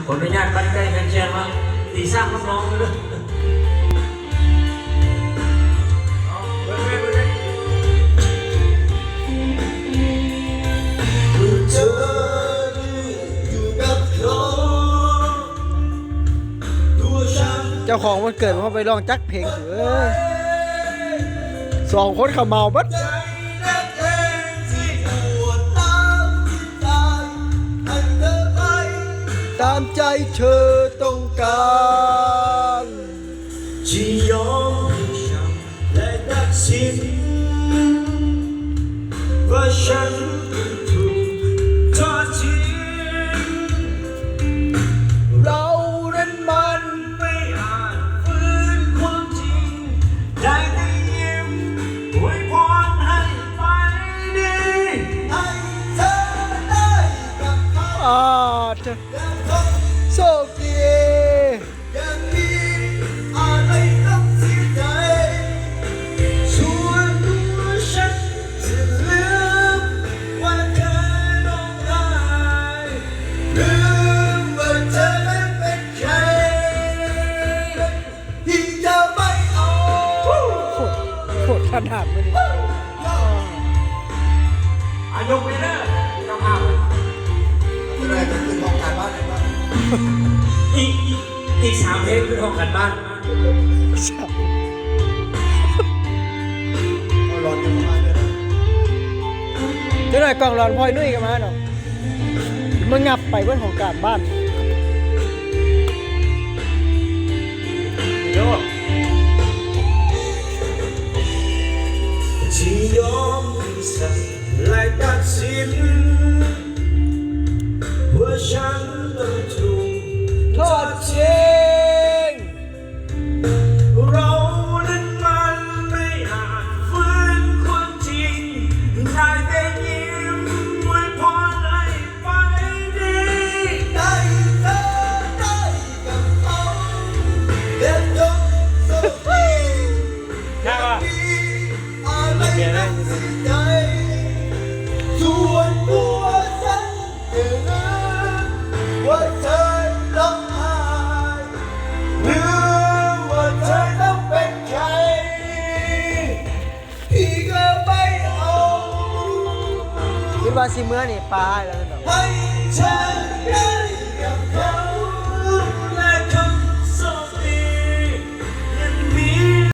ขออนุญาตบันไกลกันแชร์มาตีสร้างรับรองเลยเจ้าของมันเกิดมาไปลองจักเพลงเอ้ยสองคนเขาเมาบัดตามใจเธอต้องการที่ยอมให้ฉันและตัดสินว่าฉันถูกทอดทิ้งเรานั้นมันไม่อาจฟื้นความจริงได้แต่ยิ้มอวยพรให้ไปดีให้เธอได้กับเขาจะโชคดีอย่างนี้อะไรต้องเสียใจส่วนตัวฉันจะลืมว่าเธอต้องได้ลืมว่าเธอนั้นเป็นใครที่จะไม่เอาโคตรขนาดมันยกไปเลยเจ้าภาพอะไรจะขึ้นห้องการบ้านไหนบ้างอีก3 เพลงคือห้องกันบ้านเอาร้อนกันมาเลยนะเดี๋ยวหน่อยกล่องร้อนพลอยนุ่ยกันมาเนาะมันงับไปเพื่อนของการบ้านโยที่ยอมสั่งและตัดสินว่าฉันต้องถูกทอดทิ้งเรานั้นมันไม่อาจฟื้นความจริงได้แต่ยิ้มอวยพรให้ไปดีได้เธอได้กับเขาเด็ดจงสุดที่ใช่ป่ะอะไรต้องเสียใจส่วนตัวฉันจะลืมว่าเธอต้องหายลืมว่าเธอต้องเป็นใครที่ก็ไม่เอาคิดว่าสิเมื่อนี่ปลาแล้วเนาะให้เธอได้